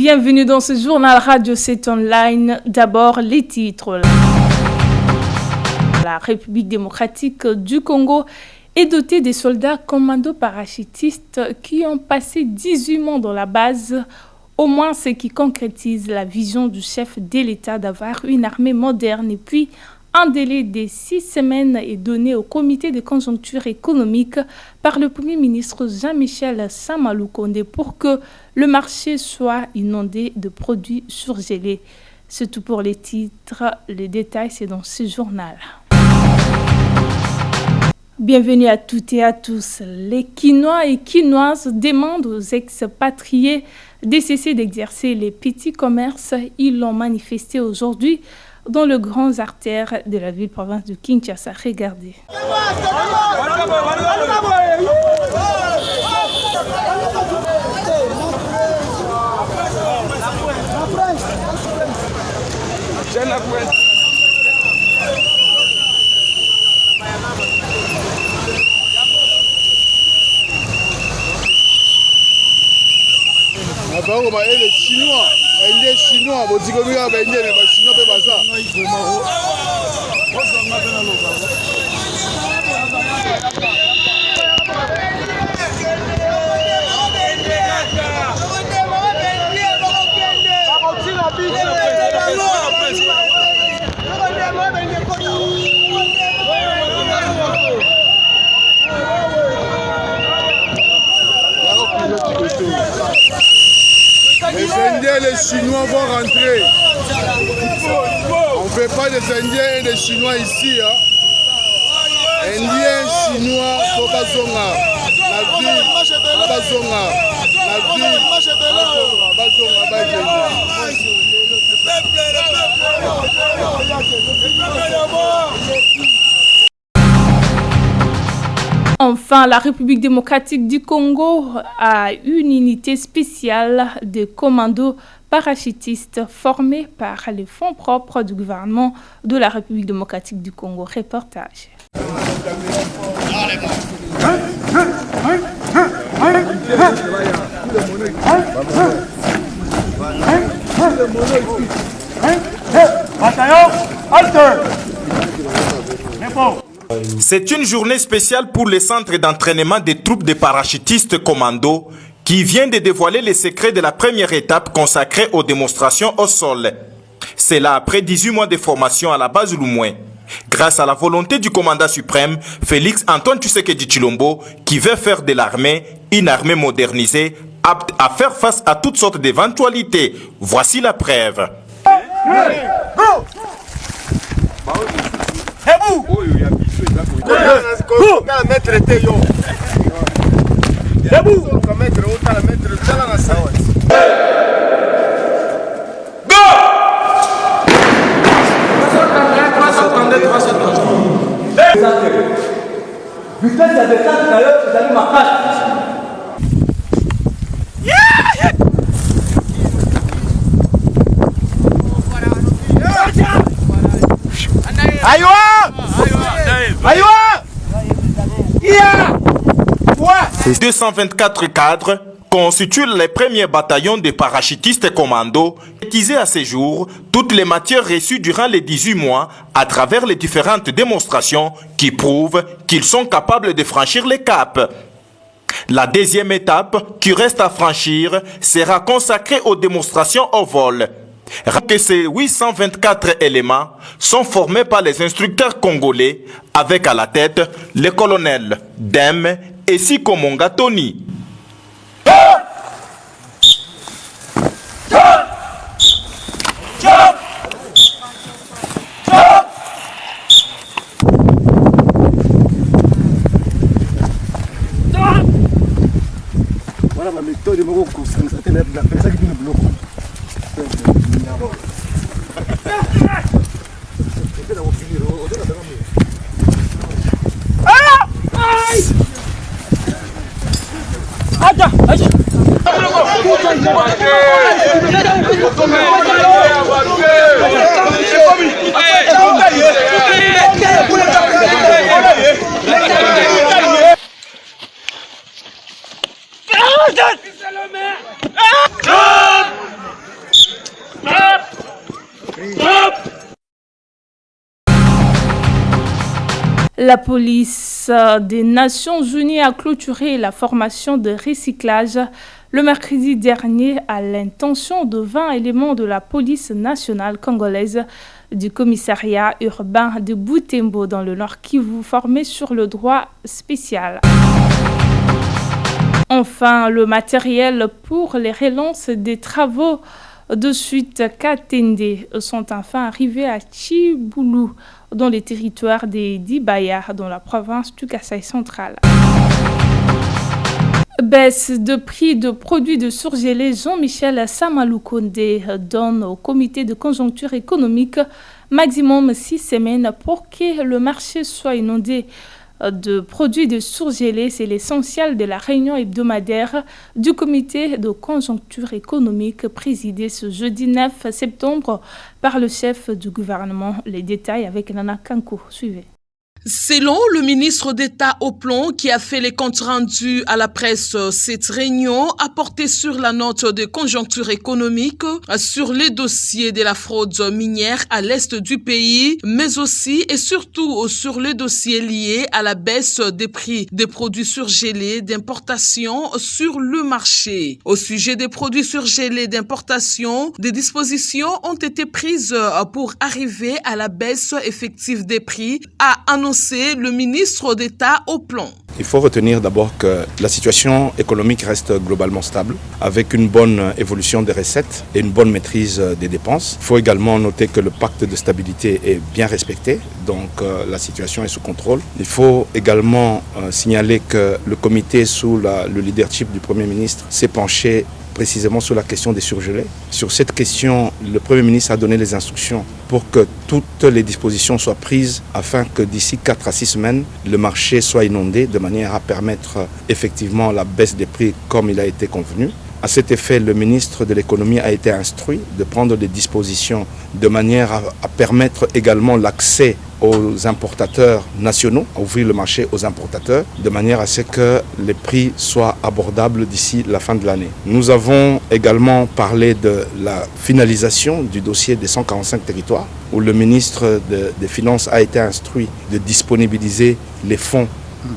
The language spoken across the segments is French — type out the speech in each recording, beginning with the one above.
Bienvenue dans ce journal Radio 7 Online. D'abord, les titres. La République démocratique du Congo est dotée des soldats commandos parachutistes qui ont passé 18 mois dans la base. Au moins, ce qui concrétise la vision du chef de l'État d'avoir une armée moderne. Et puis, un délai de 6 semaines est donné au comité de conjoncture économique par le Premier ministre Jean-Michel Samaloukonde pour que le marché soit inondé de produits surgelés. C'est tout pour les titres. Les détails, c'est dans ce journal. Bienvenue à toutes et à tous. Les Quinois et Quinoises demandent aux expatriés de cesser d'exercer les petits commerces. Ils l'ont manifesté aujourd'hui dans les grandes artères de la ville-province de Kinshasa. Regardez. Les Chinois, les Chinois, les Chinois, les Chinois vont rentrer. On ne fait pas des Indiens et des Chinois ici. Indiens, Chinois, faut pas zonga. La ville, pas zonga. La ville, pas zonga. Enfin, la République démocratique du Congo a une unité spéciale de commandos parachutistes formés par les fonds propres du gouvernement de la République démocratique du Congo. Reportage. C'est une journée spéciale pour le centre d'entraînement des troupes de parachutistes commando qui vient de dévoiler les secrets de la première étape consacrée aux démonstrations au sol. C'est là après 18 mois de formation à la base Lumoué. Grâce à la volonté du commandant suprême, Félix Antoine Tshisekedi Tshilombo, qui veut faire de l'armée une armée modernisée, apte à faire face à toutes sortes d'éventualités. Voici la preuve. Les 224 cadres constituent les premiers bataillons de parachutistes commandos utilisés à ce jour toutes les matières reçues durant les 18 mois à travers les différentes démonstrations qui prouvent qu'ils sont capables de franchir les caps. La deuxième étape qui reste à franchir sera consacrée aux démonstrations au vol. Rappelez que ces 824 éléments sont formés par les instructeurs congolais avec à la tête le colonel Dem et Siko Monga Tony. Voilà ma méthode de Morocco, c'est la personne qui nous bloque. La police des Nations Unies a clôturé la formation de recyclage le mercredi dernier à l'intention de 20 éléments de la police nationale congolaise du commissariat urbain de Butembo dans le Nord Kivu formés sur le droit spécial. Enfin, le matériel pour les relances des travaux de suite Katende sont enfin arrivés à Chiboulou, dans les territoires des Dibaya, dans la province du Kasaï central. Baisse de prix de produits de surgelés, Jean-Michel Samaloukonde donne au comité de conjoncture économique maximum 6 semaines pour que le marché soit inondé de produits de surgelés. C'est l'essentiel de la réunion hebdomadaire du comité de conjoncture économique présidée ce jeudi 9 septembre par le chef du gouvernement. Les détails avec Nana Kanko. Suivez. Selon le ministre d'État au plan qui a fait les comptes rendus à la presse, cette réunion a porté sur la note de conjoncture économique, sur les dossiers de la fraude minière à l'est du pays, mais aussi et surtout sur les dossiers liés à la baisse des prix des produits surgelés d'importation sur le marché. Au sujet des produits surgelés d'importation, des dispositions ont été prises pour arriver à la baisse effective des prix, a annoncé le ministre d'État au plan. Il faut retenir d'abord que la situation économique reste globalement stable, avec une bonne évolution des recettes et une bonne maîtrise des dépenses. Il faut également noter que le pacte de stabilité est bien respecté, donc la situation est sous contrôle. Il faut également signaler que le comité sous le leadership du Premier ministre s'est penché précisément sur la question des surgelés. Sur cette question, le Premier ministre a donné les instructions pour que toutes les dispositions soient prises afin que d'ici 4 à 6 semaines, le marché soit inondé de manière à permettre effectivement la baisse des prix comme il a été convenu. À cet effet, le ministre de l'économie a été instruit de prendre des dispositions de manière à permettre également l'accès aux importateurs nationaux, à ouvrir le marché aux importateurs, de manière à ce que les prix soient abordables d'ici la fin de l'année. Nous avons également parlé de la finalisation du dossier des 145 territoires, où le ministre des Finances a été instruit de disponibiliser les fonds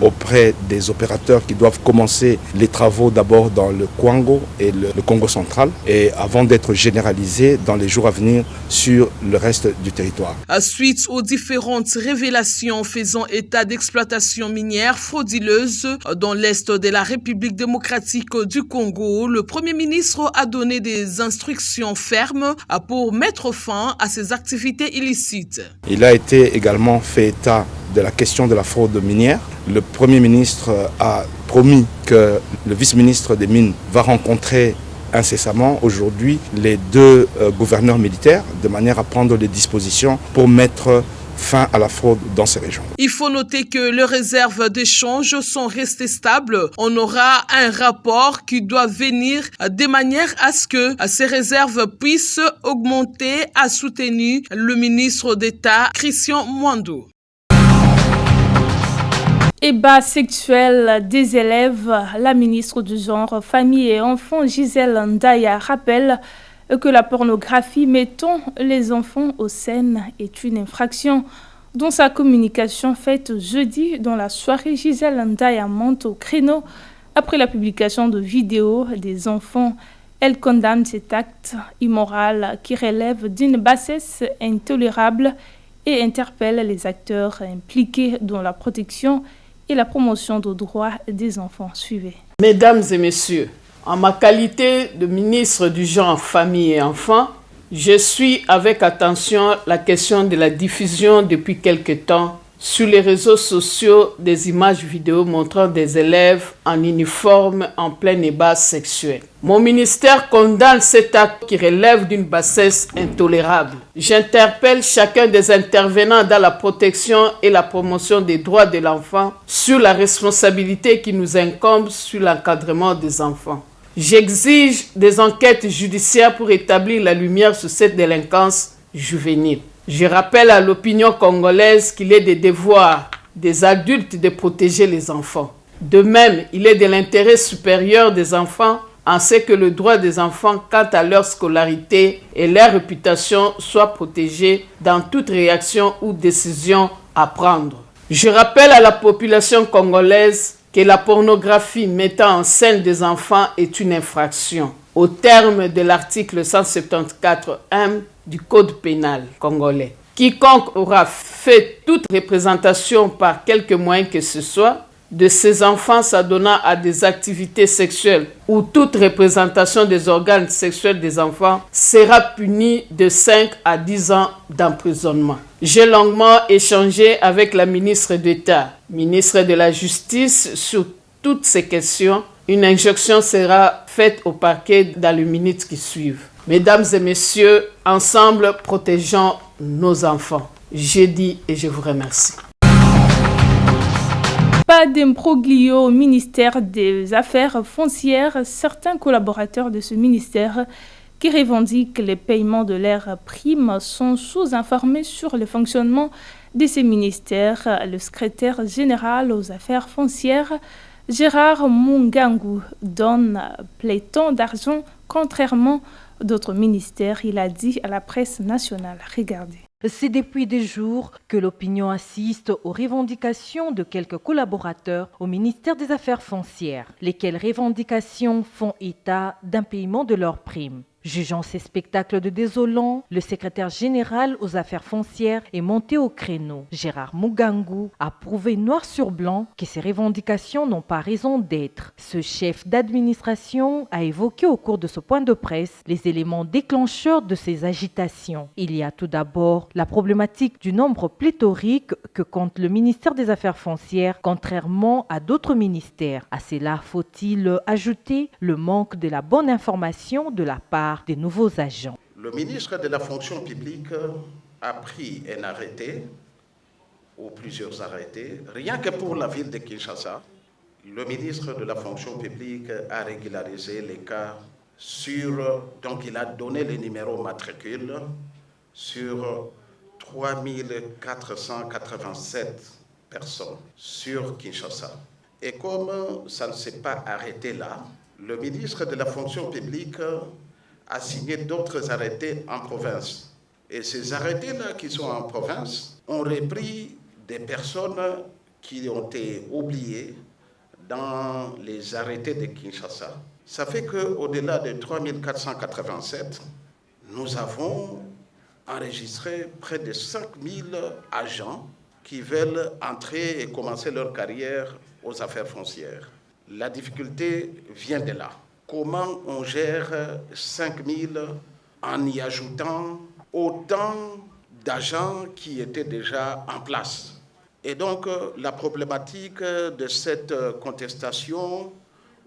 auprès des opérateurs qui doivent commencer les travaux d'abord dans le Kwango et le Congo central et avant d'être généralisés dans les jours à venir sur le reste du territoire. Suite aux différentes révélations faisant état d'exploitation minière frauduleuse dans l'est de la République démocratique du Congo, le Premier ministre a donné des instructions fermes pour mettre fin à ces activités illicites. Il a été également fait état de la question de la fraude minière. Le Premier ministre a promis que le vice-ministre des Mines va rencontrer incessamment aujourd'hui les 2 gouverneurs militaires de manière à prendre des dispositions pour mettre fin à la fraude dans ces régions. Il faut noter que les réserves d'échange sont restées stables. On aura un rapport qui doit venir de manière à ce que ces réserves puissent augmenter, a soutenu le ministre d'État Christian Mwando. Et bas sexuel des élèves, la ministre du Genre, Famille et Enfants, Gisèle Ndaya, rappelle que la pornographie mettant les enfants aux scènes est une infraction. Dans sa communication faite jeudi dans la soirée, Gisèle Ndaya monte au créneau après la publication de vidéos des enfants. Elle condamne cet acte immoral qui relève d'une bassesse intolérable et interpelle les acteurs impliqués dans la protection et la promotion des droits des enfants. Suivez. Mesdames et messieurs, en ma qualité de ministre du Genre, Famille et Enfants, je suis avec attention la question de la diffusion depuis quelque temps sur les réseaux sociaux des images vidéo montrant des élèves en uniforme en plein ébat sexuel. Mon ministère condamne cet acte qui relève d'une bassesse intolérable. J'interpelle chacun des intervenants dans la protection et la promotion des droits de l'enfant sur la responsabilité qui nous incombe sur l'encadrement des enfants. J'exige des enquêtes judiciaires pour établir la lumière sur cette délinquance juvénile. Je rappelle à l'opinion congolaise qu'il est des devoirs des adultes de protéger les enfants. De même, il est de l'intérêt supérieur des enfants en ce que le droit des enfants quant à leur scolarité et leur réputation soient protégés dans toute réaction ou décision à prendre. Je rappelle à la population congolaise que la pornographie mettant en scène des enfants est une infraction au terme de l'article 174-1 du Code pénal congolais. Quiconque aura fait toute représentation par quelque moyen que ce soit de ces enfants s'adonnant à des activités sexuelles ou toute représentation des organes sexuels des enfants sera puni de 5 à 10 ans d'emprisonnement. J'ai longuement échangé avec la ministre d'État, ministre de la Justice sur toutes ces questions. Une injonction sera faite au parquet dans les minutes qui suivent. Mesdames et messieurs, ensemble, protégeons nos enfants. J'ai dit et je vous remercie. Pas d'imbroglio au ministère des Affaires foncières. Certains collaborateurs de ce ministère qui revendiquent les paiements de leurs primes sont sous-informés sur le fonctionnement de ces ministères. Le secrétaire général aux Affaires foncières, Gérard Mugangu, donne pléthore d'argent contrairement à d'autres ministères, il a dit à la presse nationale. Regardez. C'est depuis des jours que l'opinion assiste aux revendications de quelques collaborateurs au ministère des Affaires foncières, lesquelles revendications font état d'un paiement de leurs primes. Jugeant ces spectacles de désolants, le secrétaire général aux affaires foncières est monté au créneau. Gérard Mugangu a prouvé noir sur blanc que ces revendications n'ont pas raison d'être. Ce chef d'administration a évoqué au cours de ce point de presse les éléments déclencheurs de ces agitations. Il y a tout d'abord la problématique du nombre pléthorique que compte le ministère des Affaires foncières, contrairement à d'autres ministères. À cela, faut-il ajouter le manque de la bonne information de la part des nouveaux agents. Le ministre de la fonction publique a pris un arrêté, ou plusieurs arrêtés, rien que pour la ville de Kinshasa. Le ministre de la fonction publique a régularisé les cas donc il a donné les numéros matricules sur 3487 personnes sur Kinshasa. Et comme ça ne s'est pas arrêté là, le ministre de la fonction publique a signé d'autres arrêtés en province. Et ces arrêtés-là qui sont en province ont repris des personnes qui ont été oubliées dans les arrêtés de Kinshasa. Ça fait qu'au-delà de 3487, nous avons enregistré près de 5000 agents qui veulent entrer et commencer leur carrière aux affaires foncières. La difficulté vient de là. Comment on gère 5000 en y ajoutant autant d'agents qui étaient déjà en place? Et donc, la problématique de cette contestation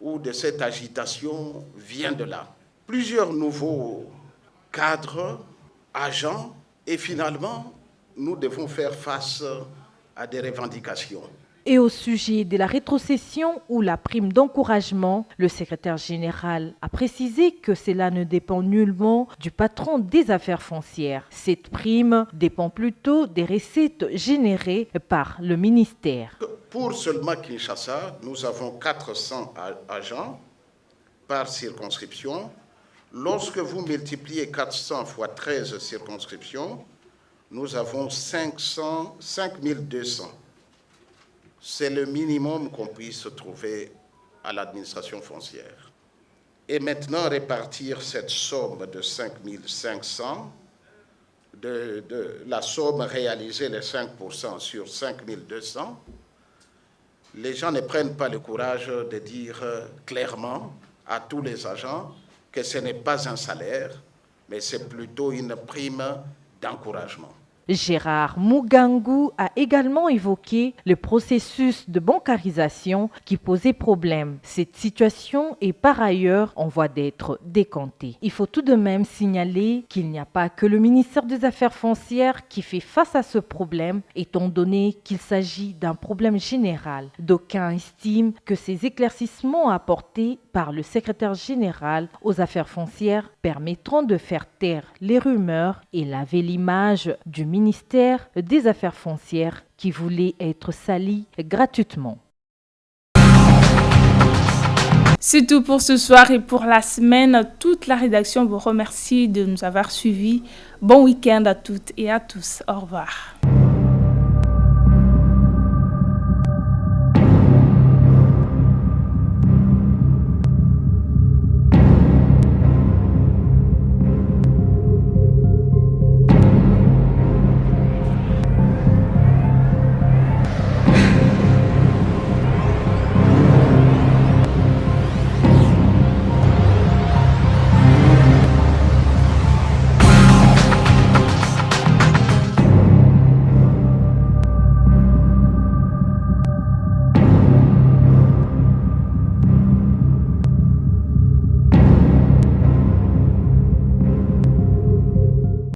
ou de cette agitation vient de là. Plusieurs nouveaux cadres, agents, et finalement, nous devons faire face à des revendications. Et au sujet de la rétrocession ou la prime d'encouragement, le secrétaire général a précisé que cela ne dépend nullement du patron des affaires foncières. Cette prime dépend plutôt des recettes générées par le ministère. Pour seulement Kinshasa, nous avons 400 agents par circonscription. Lorsque vous multipliez 400 fois 13 circonscriptions, nous avons 5200. C'est le minimum qu'on puisse trouver à l'administration foncière. Et maintenant, répartir cette somme de 5500, de la somme réalisée, les 5% sur 5200, les gens ne prennent pas le courage de dire clairement à tous les agents que ce n'est pas un salaire, mais c'est plutôt une prime d'encouragement. Gérard Mugangu a également évoqué le processus de bancarisation qui posait problème. Cette situation est par ailleurs en voie d'être décantée. Il faut tout de même signaler qu'il n'y a pas que le ministère des Affaires foncières qui fait face à ce problème, étant donné qu'il s'agit d'un problème général. D'aucuns estiment que ces éclaircissements apportés par le secrétaire général aux Affaires foncières permettront de faire taire les rumeurs et laver l'image du ministère des Affaires foncières qui voulait être sali gratuitement. C'est tout pour ce soir et pour la semaine. Toute la rédaction vous remercie de nous avoir suivis. Bon week-end à toutes et à tous. Au revoir.